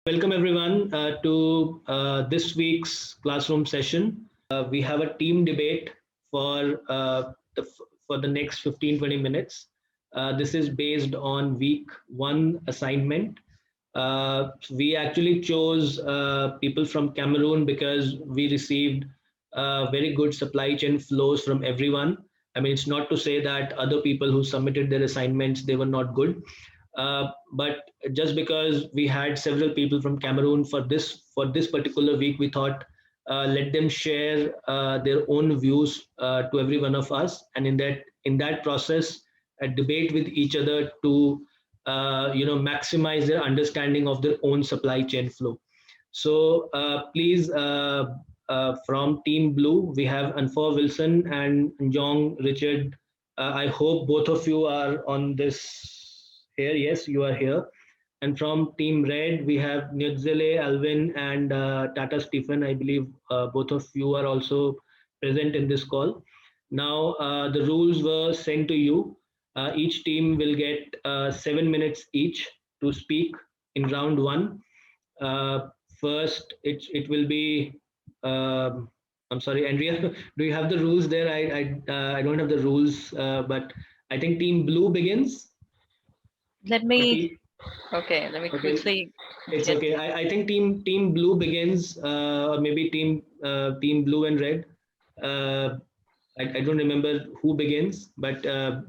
Welcome everyone to this week's classroom session. We have a team debate for for the next 15-20 minutes. This is based on week one assignment. We actually chose people from Cameroon because we received very good supply chain flows from everyone. I mean, it's not to say that other people who submitted their assignments, they were not good. But just because we had several people from Cameroon for this particular week, we thought let them share their own views to every one of us, and in that process, debate with each other to maximize their understanding of their own supply chain flow. So please, from Team Blue, we have Nfor Wilson and Njong Richard. I hope both of you are on this here. Yes, you are here. And from Team Red, we have Nyuydzele, Alvin, and Tata Stephen. I believe both of you are also present in this call. Now, the rules were sent to you. Each team will get 7 minutes each to speak in round one. First, it will be. I'm sorry, Andrea. Do you have the rules there? I don't have the rules, but I think Team Blue begins. Let me quickly. It's okay. I think Team Blue begins, or maybe Team Blue and Red. I don't remember who begins, but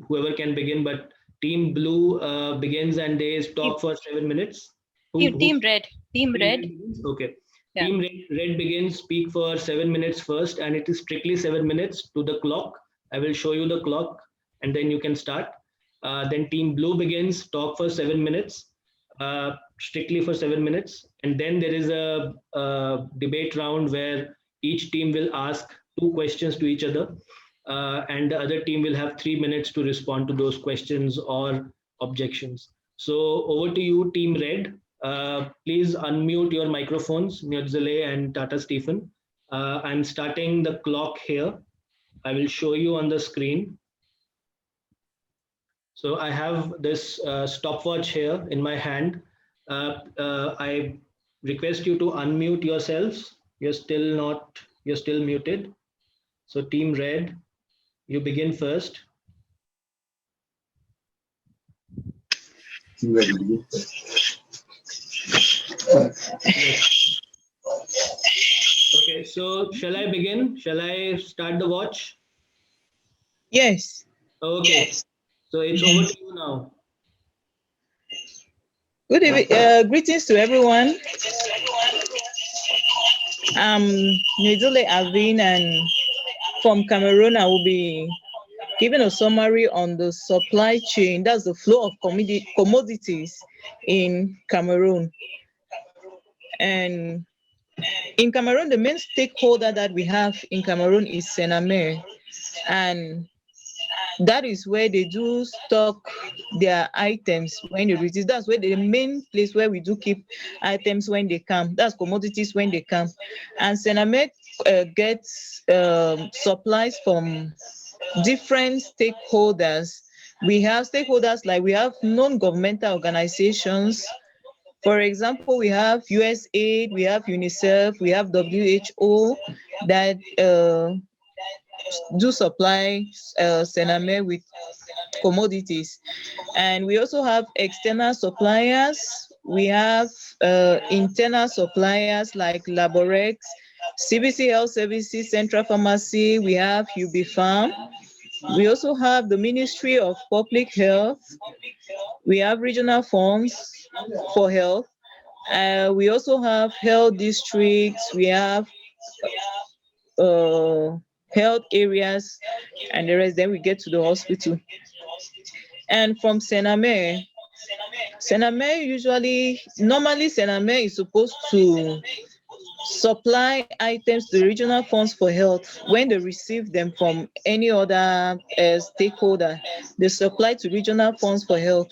whoever can begin. But Team Blue begins and they talk for 7 minutes. Team Red. Team Red. Begins? Okay. Yeah. Team Red begins, speak for 7 minutes first, and it is strictly 7 minutes to the clock. I will show you the clock, and then you can start. Then Team Blue begins, talk for 7 minutes, strictly for 7 minutes, and then there is a debate round where each team will ask two questions to each other, and the other team will have 3 minutes to respond to those questions or objections. So over to you, Team Red. Please unmute your microphones, Nyuydzele and Tata Stephen. I'm starting the clock here. I will show you on the screen. So I have this stopwatch here in my hand. I request you to unmute yourselves. You're still muted. So Team Red, you begin first. Okay, so shall I begin? Shall I start the watch? Yes. Okay. Yes. So it's over to you now. Good evening. Greetings to everyone. Nyuydzele Alvin, and from Cameroon, I will be giving a summary on the supply chain. That's the flow of commodities in Cameroon. And in Cameroon, the main stakeholder that we have in Cameroon is Sename, and that is where they do stock their items when they release. That's where the main place where we do keep items when they come. That's commodities when they come. And Sename gets supplies from different stakeholders. We have stakeholders like we have non-governmental organizations. For example, we have USAID, we have UNICEF, we have WHO that do supply Sename with commodities. And we also have external suppliers. We have internal suppliers like Laborex, CBC Health Services, Central Pharmacy. We have UBFarm. We also have the Ministry of Public Health. We have regional funds for health. We also have health districts. We have health areas, and the rest. Then we get to the hospital. And from Sename normally Sename is supposed to supply items to the regional funds for health. When they receive them from any other stakeholder, they supply to regional funds for health.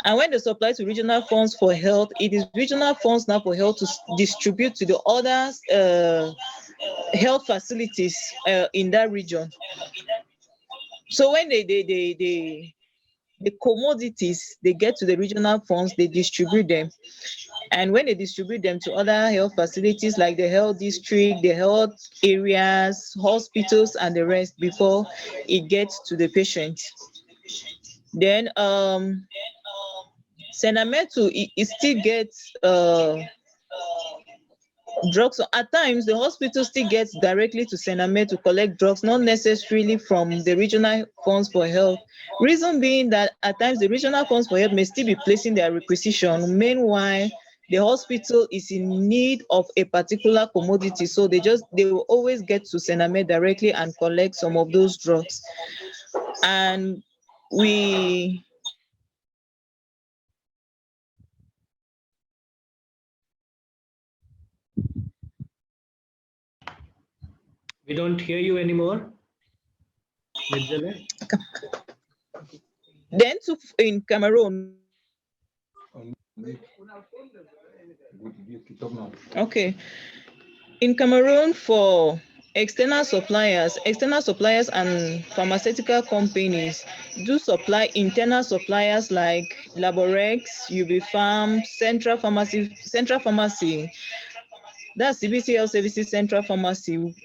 And when they supply to regional funds for health, it is regional funds now for health to distribute to the other health facilities in that region. So when the commodities, they get to the regional funds, they distribute them. And when they distribute them to other health facilities like the health district, the health areas, hospitals, and the rest before it gets to the patient. Then Senametu, it still gets drugs. So at times the hospital still gets directly to Sename to collect drugs, not necessarily from the regional funds for health. Reason being that at times the regional funds for health may still be placing their requisition. Meanwhile, the hospital is in need of a particular commodity, so they will always get to Sename directly and collect some of those drugs. And we don't hear you anymore. Then in Cameroon. Okay. In Cameroon, for external suppliers and pharmaceutical companies do supply internal suppliers like Laborex, UB Central Pharmacy, that's CBC Health Services Central Pharmacy,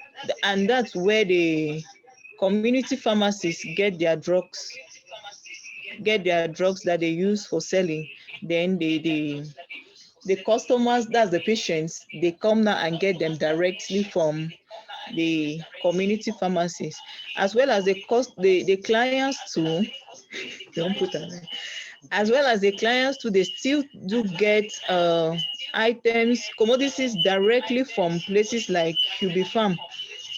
and that's where the community pharmacies get their drugs that they use for selling. Then the customers, that's the patients, they come now and get them directly from the community pharmacies, as well as the clients too. Don't put that. As well as the clients too, they still do get items, commodities directly from places like UB Farm.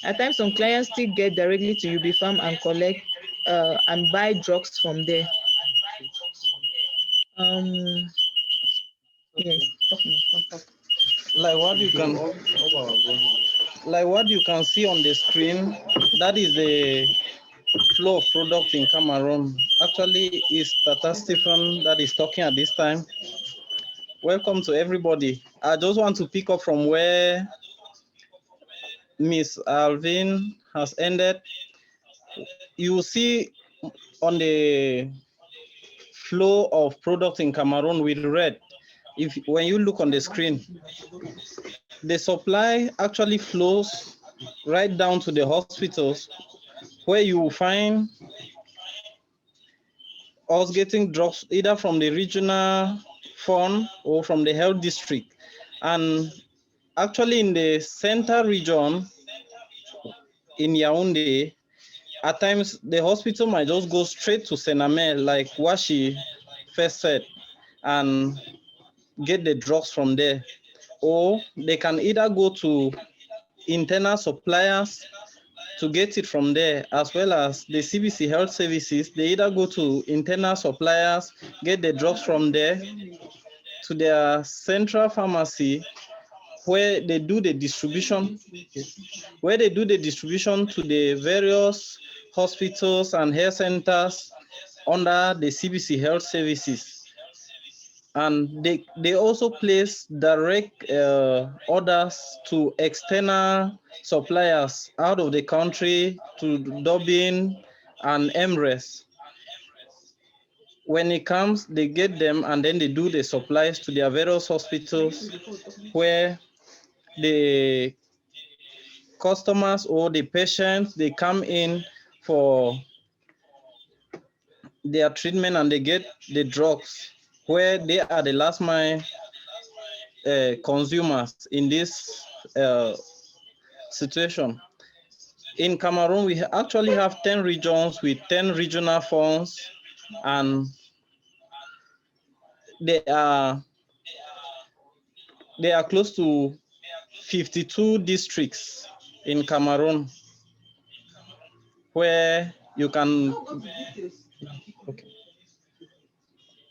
At times, some clients still get directly to UB Farm and collect and buy drugs from there. Yes. Like what you can see on the screen, that is the flow of products in Cameroon. Actually, it's Tata Stephen that is talking at this time. Welcome to everybody. I just want to pick up from where Miss Alvin has ended. You see on the flow of products in Cameroon with red. When you look on the screen, the supply actually flows right down to the hospitals, where you will find us getting drugs either from the regional fund or from the health district. And actually in the center region in Yaoundé, at times the hospital might just go straight to Sename, like what she first said, and get the drugs from there. Or they can either go to internal suppliers to get it from there, as well as the CBC Health Services. They either go to internal suppliers, get the drugs from there, to their central pharmacy, where they do the distribution, to the various hospitals and health centers under the CBC Health Services. And they also place direct orders to external suppliers out of the country, to Dublin and Emirates. When it comes, they get them and then they do the supplies to their various hospitals, where the customers or the patients, they come in for their treatment and they get the drugs, where they are the last mile consumers in this situation. In Cameroon, we actually have 10 regions with 10 regional funds, and they are close to 52 districts in Cameroon, where you can.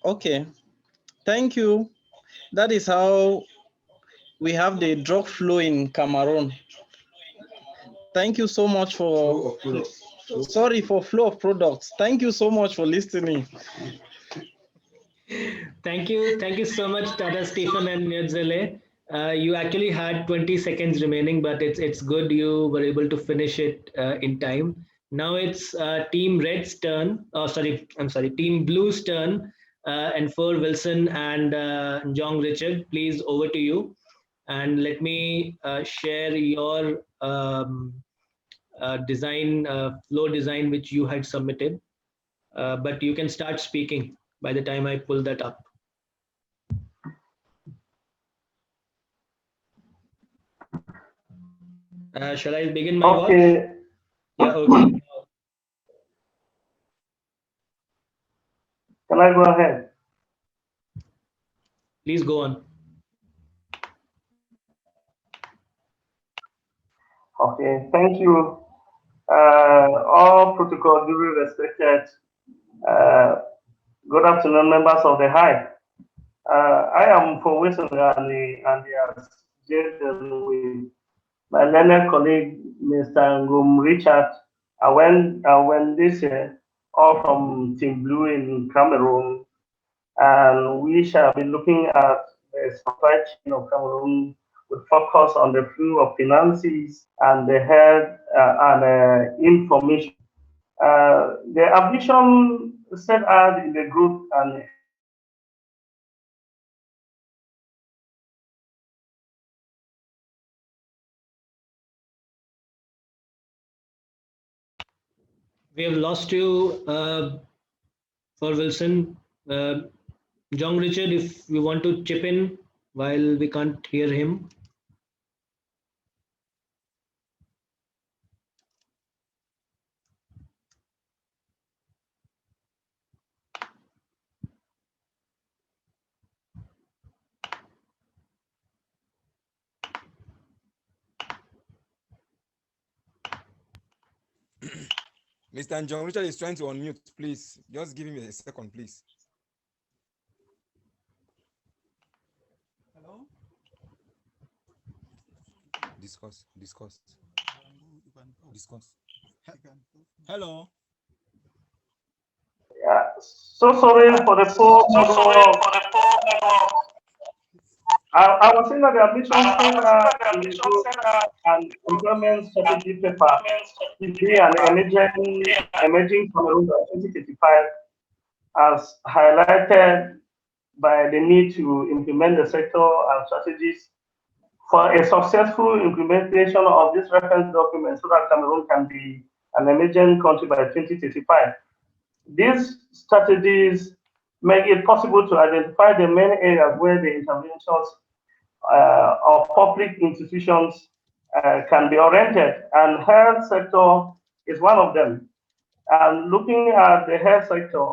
Okay, thank you. That is how we have the drug flow in Cameroon. Thank you so much for, sorry, for flow of products. Thank you so much for listening. Thank you so much, Tata, Stephen, and Nyuydzele. You actually had 20 seconds remaining, but it's good you were able to finish it in time. Now it's Team Red's turn. Oh, sorry, I'm sorry, Team Blue's turn. Nfor Wilson and Njong Richard, please over to you. And let me share your design, flow design, which you had submitted. But you can start speaking by the time I pull that up. Shall I begin my work? Yeah, okay. Can I go ahead? Please go on. Okay, thank you. All protocol duly respected. Good afternoon, members of the Hive. I am for Wilson Ghani and as Jaden with my learned colleague, Mr. Ngum Richard. When this all from Team Blue in Cameroon, and we shall be looking at the supply chain of Cameroon with focus on the flow of finances and the health and information. The ambition set out in the group and We have lost you for Wilson. John Richard, if you want to chip in while we can't hear him. Mr. Njong Richard is trying to unmute, please. Just give him a second, please. Hello? Discuss. Hello? yeah, so sorry for the poor. I was saying that the admission center in the group and employment strategy paper is an emerging Cameroon by 2035 as highlighted by the need to implement the sector and strategies for a successful implementation of this reference document so that Cameroon can be an emerging country by 2035. These strategies make it possible to identify the main areas where the interventions of public institutions can be oriented, and health sector is one of them. And looking at the health sector,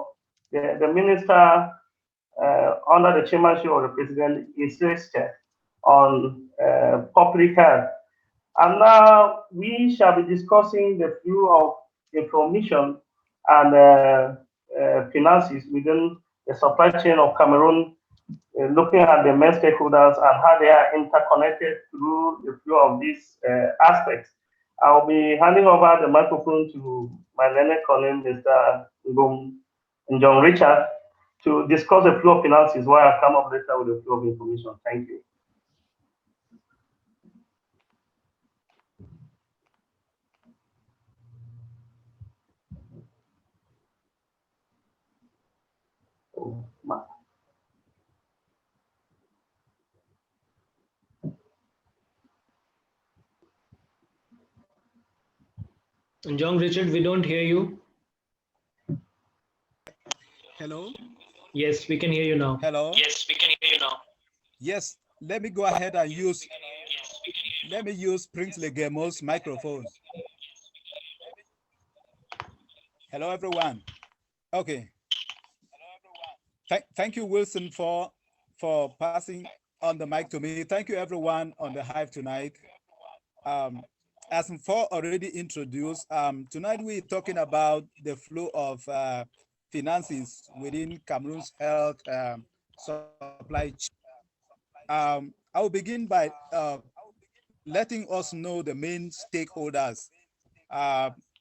the minister under the chairmanship of the president insisted on public health. And now we shall be discussing the view of information and finances within the supply chain of Cameroon, looking at the main stakeholders and how they are interconnected through the flow of these aspects. I'll be handing over the microphone to my learned colleague, Mr. Ngum Njong Richard, to discuss the flow of finances, while I come up later with the flow of information. Thank you. John Richard, we don't hear you. Hello? Yes, we can hear you now. Hello? Yes, we can hear you now. Yes, let me go ahead and use Prince Legemo's microphone. Hello, everyone. Okay. Thank you, Wilson, for passing on the mic to me. Thank you, everyone on the Hive tonight. As Nfor already introduced, tonight we're talking about the flow of finances within Cameroon's health supply chain. I will begin by letting us know the main stakeholders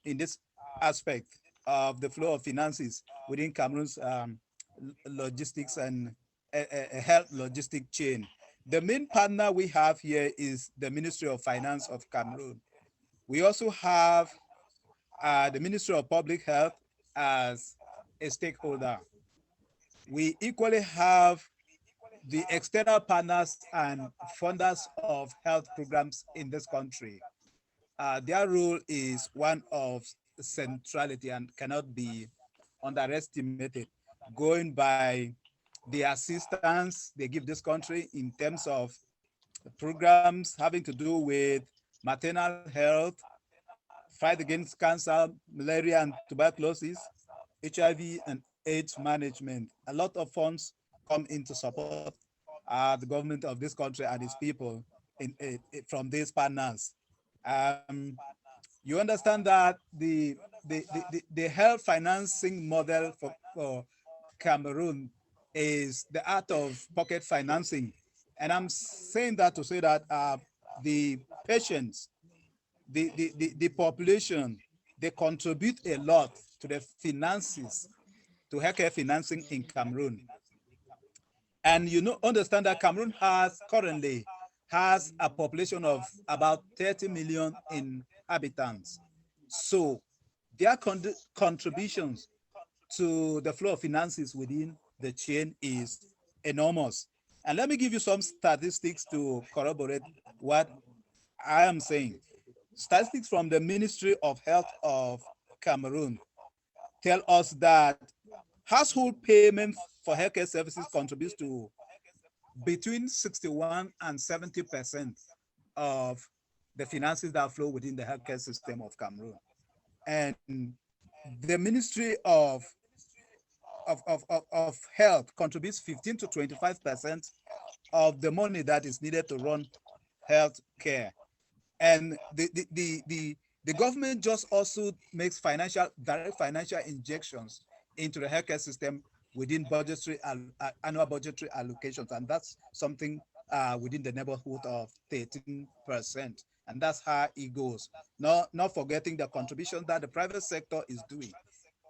in this aspect of the flow of finances within Cameroon's logistics and a health logistic chain. The main partner we have here is the Ministry of Finance of Cameroon. We also have the Ministry of Public Health as a stakeholder. we equally have the external partners and funders of health programs in this country. Their role is one of centrality and cannot be underestimated, going by the assistance they give this country in terms of programs having to do with maternal health, fight against cancer, malaria and tuberculosis, HIV and AIDS management. A lot of funds come in to support the government of this country and its people from these partners. You understand that the health financing model for Cameroon is the art of pocket financing. And I'm saying that to say that the patients, the population, they contribute a lot to the finances, to healthcare financing in Cameroon. And you know, understand that Cameroon currently has a population of about 30 million inhabitants. So their contributions to the flow of finances within the chain is enormous. And let me give you some statistics to corroborate what I am saying. Statistics from the Ministry of Health of Cameroon tell us that household payment for healthcare services contributes to between 61 and 70% of the finances that flow within the healthcare system of Cameroon. And the Ministry of Health contributes 15 to 25% of the money that is needed to run health care. And the government just also makes direct financial injections into the healthcare system within annual budgetary allocations. And that's something within the neighborhood of 13%. And that's how it goes. Not forgetting the contribution that the private sector is doing,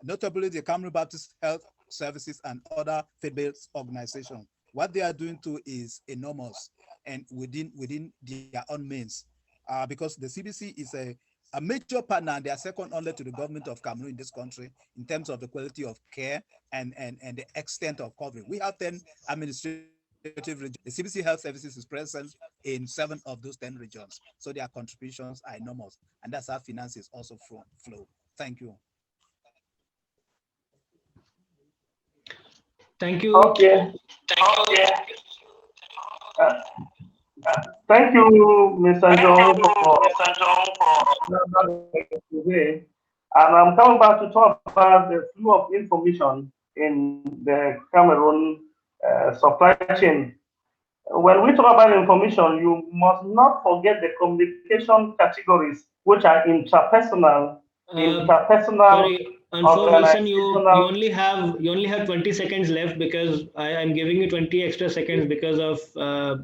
notably the Cameroon Baptist Health Services and other faith-based organizations. What they are doing too is enormous and within their own means, because the CBC is a major partner, and they are second only to the government of Cameroon in this country in terms of the quality of care and the extent of coverage. We have 10 administrative regions. The CBC Health Services is present in 7 of those 10 regions. So their contributions are enormous, and that's how finances also flow. Thank you. Thank you. Okay. Thank you, Mr. Njong, for today. And I'm coming back to talk about the flow of information in the Cameroon supply chain. When we talk about information, you must not forget the communication categories, which are interpersonal. Sorry, unfortunately, you only have 20 seconds left, because I'm giving you 20 extra seconds because of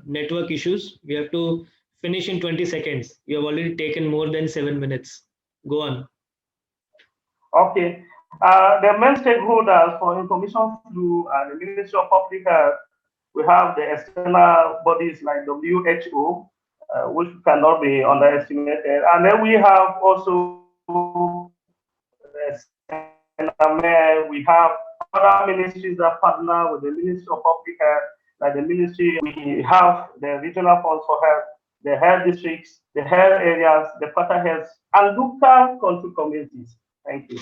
network issues. We have to finish in 20 seconds. You have already taken more than 7 minutes. Go on. Okay. The main stakeholders for information flow are the Ministry of Public Health. We have the external bodies like WHO, which cannot be underestimated. And then we have also we have other ministries that partner with the Ministry of Public Health, like the ministry. We have the regional funds for health, the health districts, the health areas, the quarter health, and local country communities. Thank you.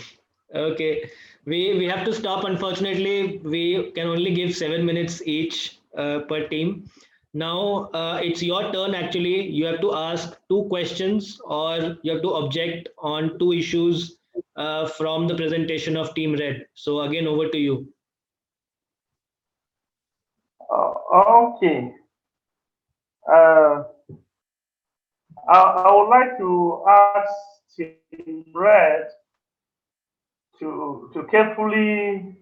Okay, we have to stop. Unfortunately, we can only give 7 minutes each per team. Now it's your turn. Actually, you have to ask 2 questions, or you have to object on 2 issues from the presentation of Team Red. So again, over to you. Okay. I would like to ask Team Red to carefully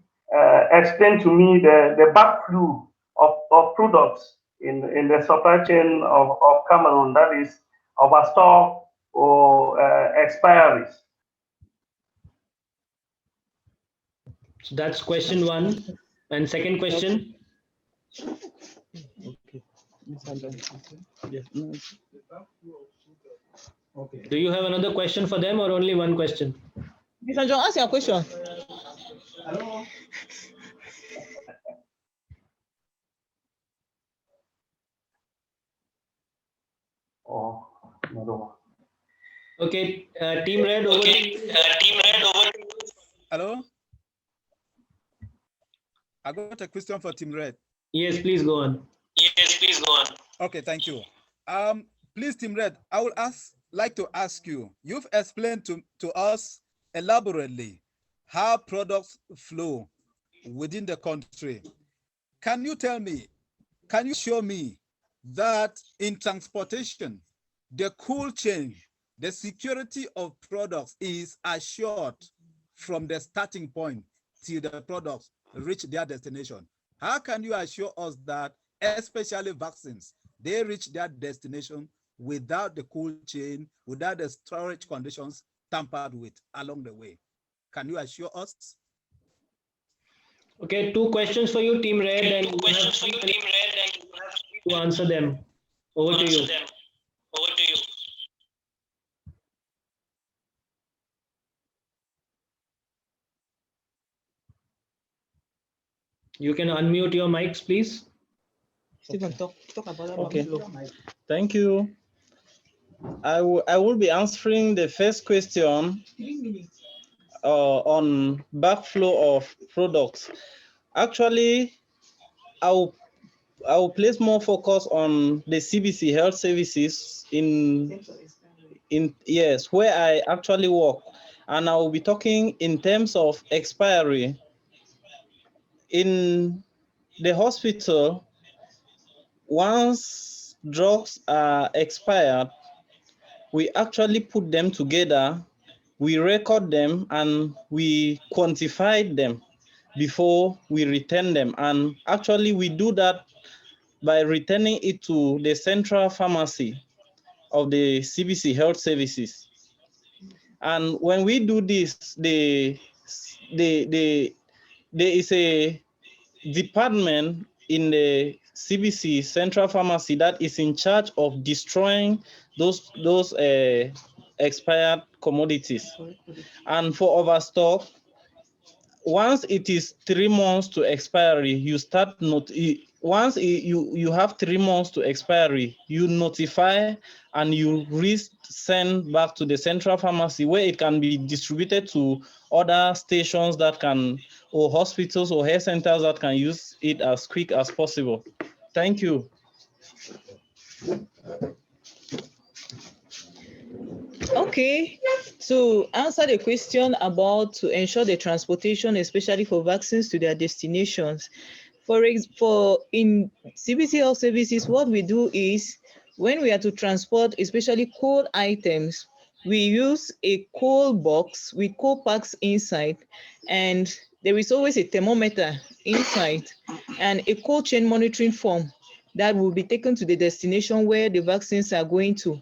explain to me the backflow of products in the supply chain of Cameroon, that is overstock or expiries. So that's question 1. And second question. Okay. Do you have another question for them, or only one question? Mr. Njong, ask your question. Okay, Team Red, over to you. Hello? I got a question for Team Red. Yes, please go on. Okay, thank you. Please, Team Red, I would like to ask you, you've explained to us elaborately how products flow within the country. Can you show me that in transportation, the cold chain, the security of products is assured from the starting point till the products reach their destination? How can you assure us that, especially vaccines, they reach their destination without the cold chain, without the storage conditions tampered with along the way? Can you assure us? Okay, two questions for you, Team Red, and to answer them. Over to you. You can unmute your mics, please. Stephen, talk about that. Okay. Thank you. I will be answering the first question on backflow of products. Actually, I will place more focus on the CBC health services in yes, where I actually work, and I will be talking in terms of expiry. In the hospital, once drugs are expired, we actually put them together, we record them, and we quantify them before we return them. And actually, we do that by returning it to the central pharmacy of the CBC Health Services. And when we do this, there is a department in the CBC Central Pharmacy that is in charge of destroying those expired commodities. And for overstock, once it is 3 months to expiry, you start once you have 3 months to expiry, you notify and you send back to the central pharmacy, where it can be distributed to other stations that can, or hospitals or health centers that can use it as quick as possible. Thank you. Okay, to answer the question about to ensure the transportation, especially for vaccines to their destinations, for in CBC Health Services, what we do is when we are to transport, especially cold items, we use a cold box with cold packs inside, and there is always a thermometer inside and a cold chain monitoring form that will be taken to the destination where the vaccines are going to.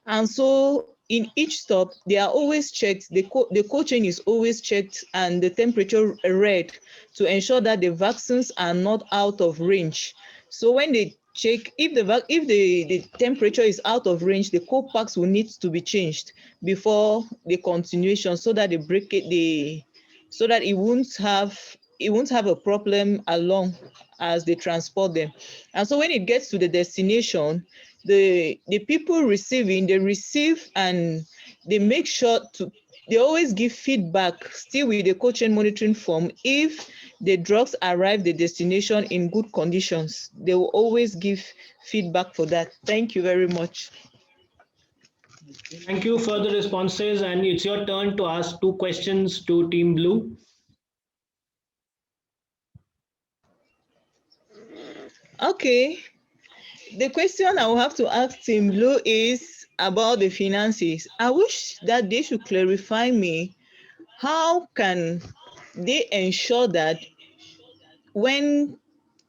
And so in each stop, they are always checked, the cold chain is always checked and the temperature read to ensure that the vaccines are not out of range. So when they check, if the temperature is out of range, the cold packs will need to be changed before the continuation, so that so that it won't have a problem along as they transport them. And so when it gets to the destination, the people receiving, they receive and they make sure they always give feedback still with the cold chain monitoring form. If the drugs arrive the destination in good conditions, they will always give feedback for that. Thank you very much. Thank you for the responses, and it's your turn to ask two questions to Team Blue. Okay. The question I will have to ask Team Blue is about the finances. I wish that they should clarify me, how can they ensure that when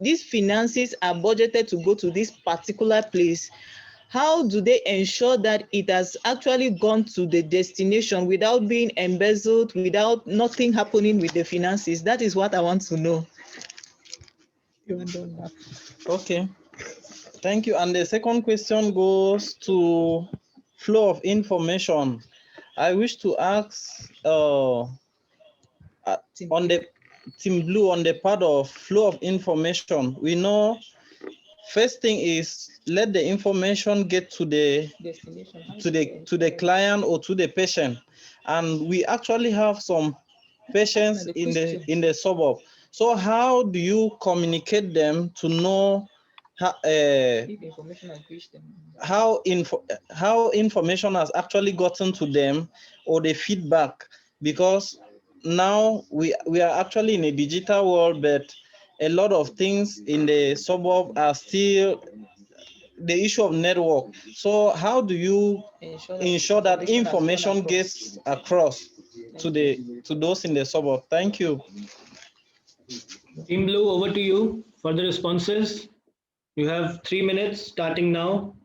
these finances are budgeted to go to this particular place, how do they ensure that it has actually gone to the destination without being embezzled, without nothing happening with the finances? That is what I want to know. Okay. Thank you. And the second question goes to flow of information. I wish to ask on the Team Blue, on the part of flow of information. We know first thing is let the information get to the client or to the patient, and we actually have some patients in the suburb. So how do you communicate them to know how information has actually gotten to them, or the feedback? Because now we are actually in a digital world, but a lot of things in the suburb are still the issue of network. So how do you ensure that information gets across to those in the suburb? Thank you. Team Blue, over to you for the responses. You have 3 minutes starting now.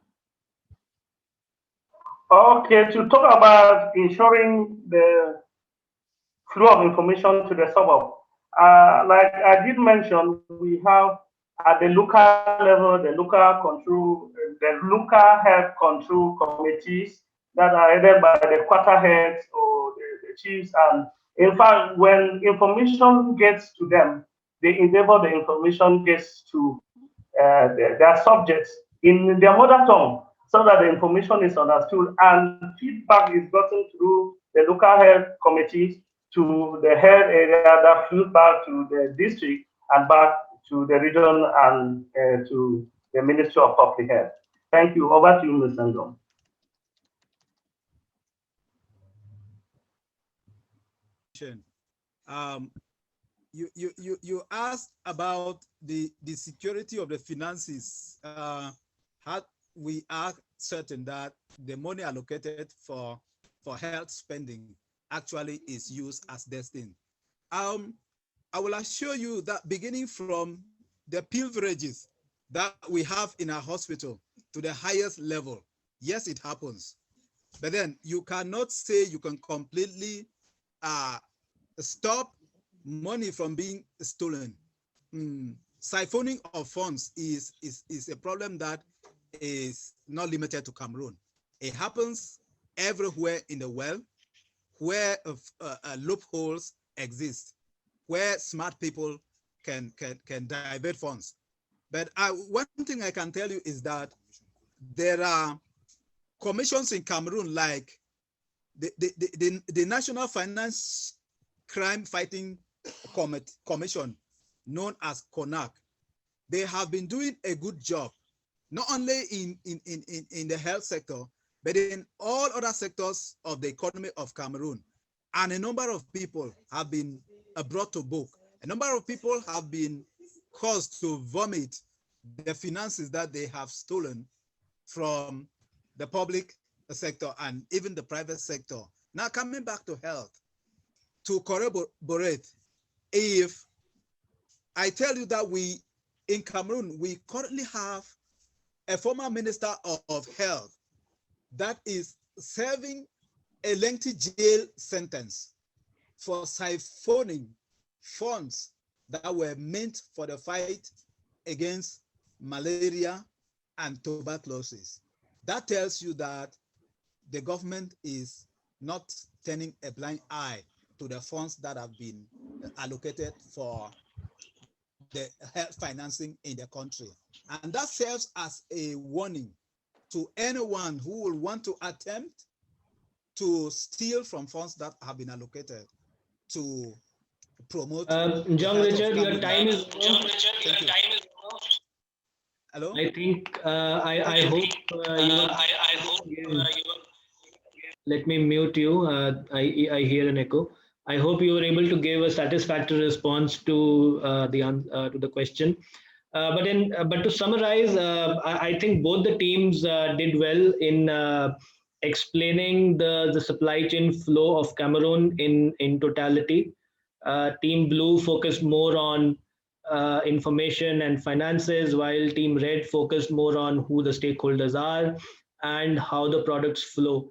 Okay, to talk about ensuring the flow of information to the suburb. Like I did mention, we have at the local level, the local health control committees that are headed by the quarter heads or the chiefs. And in fact, when information gets to them, they endeavor the information gets to their subjects in their mother tongue, so that the information is understood and feedback is gotten through the local health committees to the health area that feeds back to the district and back to the region and to the Ministry of Public Health. Thank you. Over to you, Mr. Njong. You asked about the security of the finances. How we are certain that the money allocated for health spending actually is used as destined. I will assure you that beginning from the pilferages that we have in our hospital to the highest level, yes, it happens. But then you cannot say you can completely stop money from being stolen. Siphoning of funds is a problem that is not limited to Cameroon. It happens everywhere in the world where loopholes exist, where smart people can divert funds. But one thing I can tell you is that there are commissions in Cameroon, like the National Finance Crime Fighting Commission, known as CONAC. They have been doing a good job, not only in the health sector, but in all other sectors of the economy of Cameroon. And a number of people have been brought to book. A number of people have been caused to vomit the finances that they have stolen from the public sector and even the private sector. Now, coming back to health, to corroborate, if I tell you that in Cameroon, we currently have a former minister of health that is serving a lengthy jail sentence for siphoning funds that were meant for the fight against malaria and tuberculosis. That tells you that the government is not turning a blind eye to the funds that have been allocated for the health financing in the country. And that serves as a warning to anyone who will want to attempt to steal from funds that have been allocated to promote. Njong Richard, your time is over. Hello? I think I hope let me mute you. I hear an echo. I hope you were able to give a satisfactory response to the question. But to summarize, I think both the teams did well in explaining the supply chain flow of Cameroon in totality. Team Blue focused more on information and finances, while Team Red focused more on who the stakeholders are and how the products flow.